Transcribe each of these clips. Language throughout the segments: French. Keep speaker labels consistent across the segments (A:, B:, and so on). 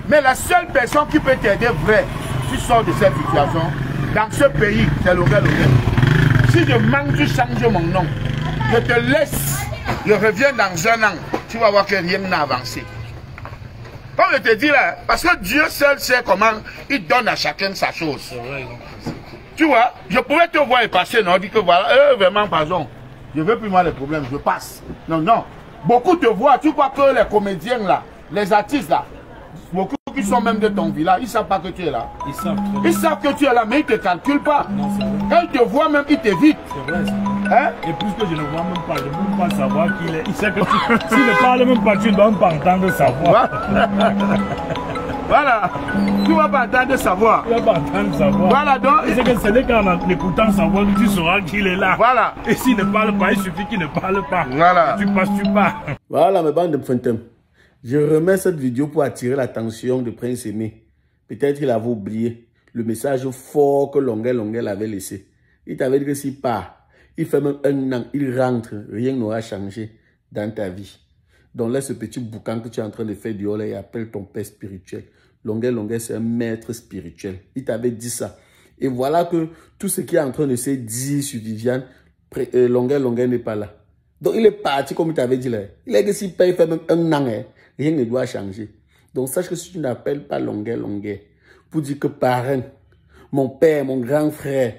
A: Mais la seule personne qui peut t'aider vrai, tu sors de cette situation, dans ce pays, c'est Longuet Longuet. Si je manque de changer mon nom, je te laisse, je reviens dans un an, tu vas voir que rien n'a avancé. Comme je te dis là, parce que Dieu seul sait comment il donne à chacun sa chose. Tu vois, je pouvais te voir et passer, non, dit que voilà, vraiment, pardon, je veux plus moi les problèmes, je passe. Non, non. Beaucoup te voient, tu crois que les comédiens là, les artistes là, beaucoup qui sont même de ton village, ils ne savent pas que tu es là. Ils savent que tu es là, mais ils ne te calculent pas.
B: Non, c'est vrai.
A: Quand ils te voient même, ils t'évitent.
B: C'est vrai ça.
A: Hein?
B: Et puisque je ne vois même pas, je ne peux pas savoir qu'il est. Il sait que s'il ne parle même pas, tu ne vas même pas entendre sa voix.
A: Voilà. Tu ne vas pas entendre sa voix.
B: Tu ne vas pas entendre sa voix.
A: Voilà donc.
B: C'est que c'est qu'en écoutant sa voix, tu sauras qu'il est là.
A: Voilà.
B: Et s'il ne parle pas, il suffit qu'il ne parle pas.
A: Voilà.
B: Tu passes, tu pars.
C: Voilà mes bandes de fantômes. Je remets cette vidéo pour attirer l'attention de Prince Aimé. Peut-être qu'il avait oublié le message fort que Longuet Longuet l'avait laissé. Il t'avait dit que s'il part, il fait même un an, il rentre, rien n'aura changé dans ta vie. Donc laisse ce petit boucan que tu es en train de faire dehors et appelle ton père spirituel. Longuet Longuet, c'est un maître spirituel. Il t'avait dit ça. Et voilà que tout ce qui est en train de se dire sur Viviane, Longuet Longuet n'est pas là. Donc il est parti comme il t'avait dit là. Il est que s'il paye, il fait même un an, hein, rien ne doit changer. Donc sache que si tu n'appelles pas Longuet Longuet, pour dire que parrain, mon père, mon grand frère,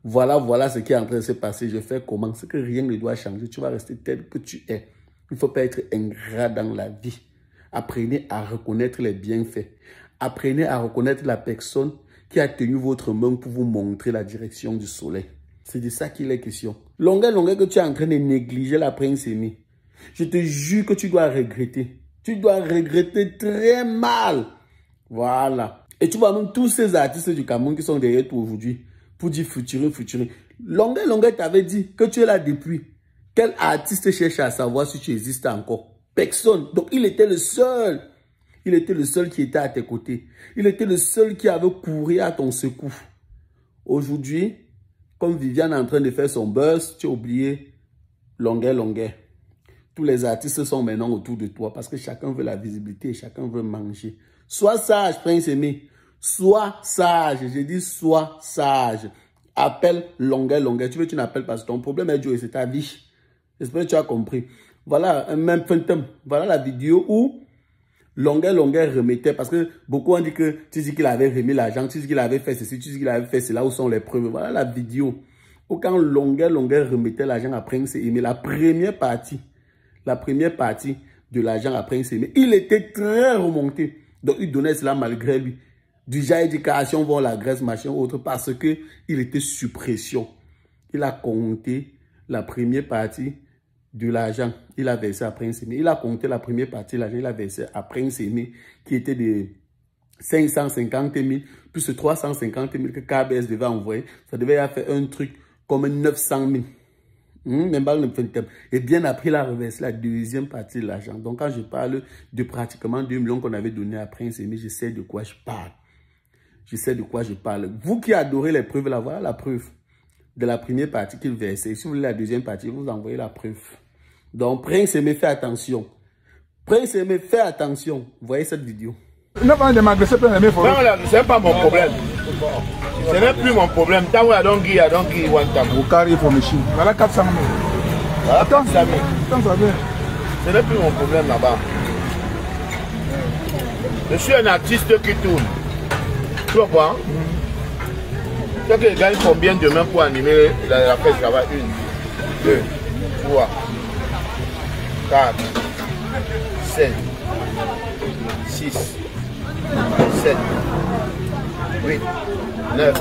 C: voilà ce qui est en train de se passer, je fais comment, c'est que rien ne doit changer, tu vas rester tel que tu es. Il ne faut pas être ingrat dans la vie. Apprenez à reconnaître les bienfaits. Apprenez à reconnaître la personne qui a tenu votre main pour vous montrer la direction du soleil. C'est de ça qu'il est question. Longuet Longuet que tu es en train de négliger la Prince Aimé. Je te jure que tu dois regretter. Tu dois regretter très mal. Voilà. Et tu vois même tous ces artistes du Cameroun qui sont derrière toi aujourd'hui pour dire futur. Longuet Longuet t'avait dit que tu es là depuis. Quel artiste cherche à savoir si tu existes encore? Personne. Donc il était le seul. Il était le seul qui était à tes côtés. Il était le seul qui avait couru à ton secours. Aujourd'hui, comme Viviane est en train de faire son buzz, tu as oublié Longuet Longuet. Tous les artistes sont maintenant autour de toi parce que chacun veut la visibilité, chacun veut manger. Sois sage, Prince Aimé. Sois sage. Je dis sois sage. Appelle Longuet Longuet. Tu veux, tu n'appelles pas. Ton problème est Dieu, c'est ta vie. J'espère que tu as compris. Voilà, même fantôme. Voilà la vidéo où Longuet Longuet remettait. Parce que beaucoup ont dit que tu dis qu'il avait remis l'argent, tu dis qu'il avait fait ceci, tu dis qu'il avait fait cela. Où sont les preuves? Voilà la vidéo où quand Longuet Longuet remettait l'argent à Prince Aimé, la première partie de l'argent à Prince Aimé, il était très remonté. Donc il donnait cela malgré lui. Déjà éducation, voir la graisse, machin, autre, parce que il était sous pression. Il a compté la première partie de l'argent, il a versé à Prince Aimé. Il a compté la première partie de l'argent, il a versé à Prince Aimé, qui était de 550 000, plus 350 000 que KBS devait envoyer. Ça devait faire un truc comme 900 000. Et bien après, il a reversé la deuxième partie de l'argent. Donc, quand je parle de pratiquement 2 millions qu'on avait donné à Prince Aimé, je sais de quoi je parle. Je sais de quoi je parle. Vous qui adorez les preuves, là, voilà la preuve de la première partie qu'il versait. Si vous voulez la deuxième partie, vous envoyez la preuve. Donc, Prince Aimé, fais attention. Prince Aimé, fais attention. Voyez cette vidéo.
A: Non, c'est pas mon problème. Ce n'est plus mon problème. Tant I don't give one time.
D: Vous carrez pour machine. Voilà 400 000.
A: Voilà 400 000.
D: Attends, ça vient.
A: Ce n'est plus mon problème là-bas. Je suis un artiste qui tourne. Tu vois? Tu sais qu'il gagne combien demain pour animer la fête là-bas? 1, 2, 3, 4, 5, 6, 7, 8, 9.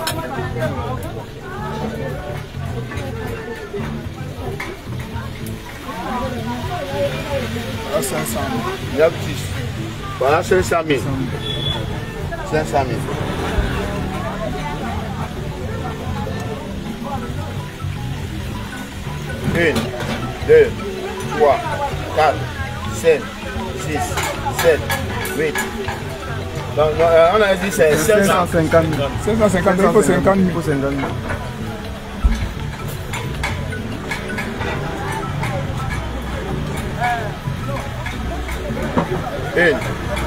D: Voilà 500 000.
A: 9, 10. Voilà 500 000. 500 000. 1, 2, 3, 4, 5, 6, 7, 8. Donc, on a dit c'est
D: 550 000. 550 000, il faut 50 000.
A: 1,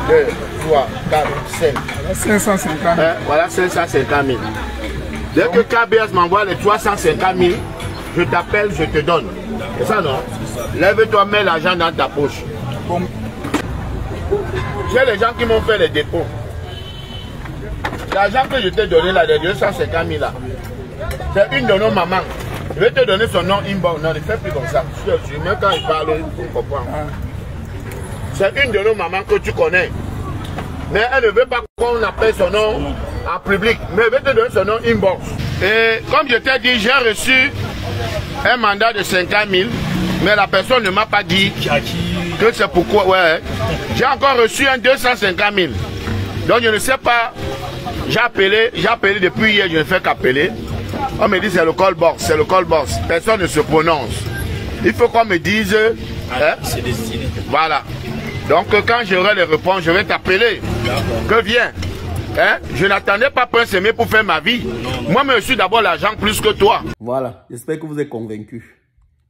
A: 2, 3, 4, 5.
D: Voilà 550 000.
A: Voilà 550 000. Dès que KBS m'envoie les 350 000, je t'appelle, je te donne. C'est ça, non? Lève-toi, mets l'argent dans ta poche.
D: Bon.
A: J'ai les gens qui m'ont fait les dépôts. L'argent que je t'ai donné là, les 250 000 là, c'est une de nos mamans. Je vais te donner son nom inbox. Non, ne fais plus comme ça. Même quand il parle, il comprend. C'est une de nos mamans que tu connais. Mais elle ne veut pas qu'on appelle son nom en public. Mais elle veut te donner son nom inbox. Et comme je t'ai dit, j'ai reçu un mandat de 50 000. Mais la personne ne m'a pas dit que c'est pourquoi. Ouais. J'ai encore reçu un 250 000. Donc je ne sais pas. J'ai appelé depuis hier, je ne fais qu'appeler. On me dit c'est le call box, c'est le call box. Personne ne se prononce. Il faut qu'on me dise.
B: C'est destiné.
A: Voilà. Donc quand j'aurai les réponses, je vais t'appeler. Que viens. Je n'attendais pas Prince Aimé pour faire ma vie. Moi, je suis d'abord l'argent plus que toi.
C: Voilà. J'espère que vous êtes convaincus.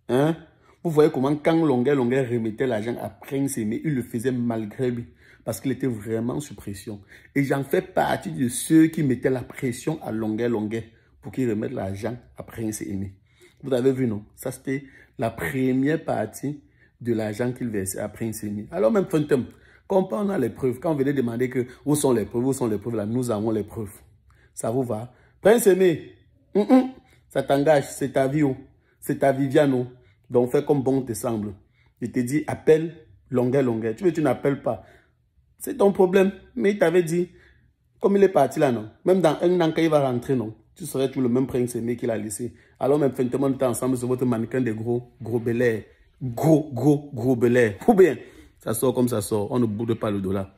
C: Vous voyez comment quand Longuet remettait l'argent à Prince Aimé, il le faisait malgré lui. Parce qu'il était vraiment sous pression. Et j'en fais partie de ceux qui mettaient la pression à Longuet pour qu'il remette l'argent à Prince Aimé. Vous avez vu, non? Ça, c'était la première partie de l'argent qu'il versait à Prince Aimé. Alors même Phantom, quand on a les preuves, quand on venait demander que où sont les preuves, là, nous avons les preuves. Ça vous va? Prince Aimé, ça t'engage, c'est ta vie, c'est ta Viviane. Donc fais comme bon te semble. Je te dis, appelle Longuet. Tu n'appelles pas. C'est ton problème. Mais il t'avait dit, comme il est parti là, non? Même dans un an, quand il va rentrer, non? Tu serais toujours le même Prince Aimé qu'il a laissé. Alors même fin de temps, on est ensemble sur votre mannequin de gros bel air. Gros bel air. Ou bien, ça sort comme ça sort. On ne boude pas le dollar.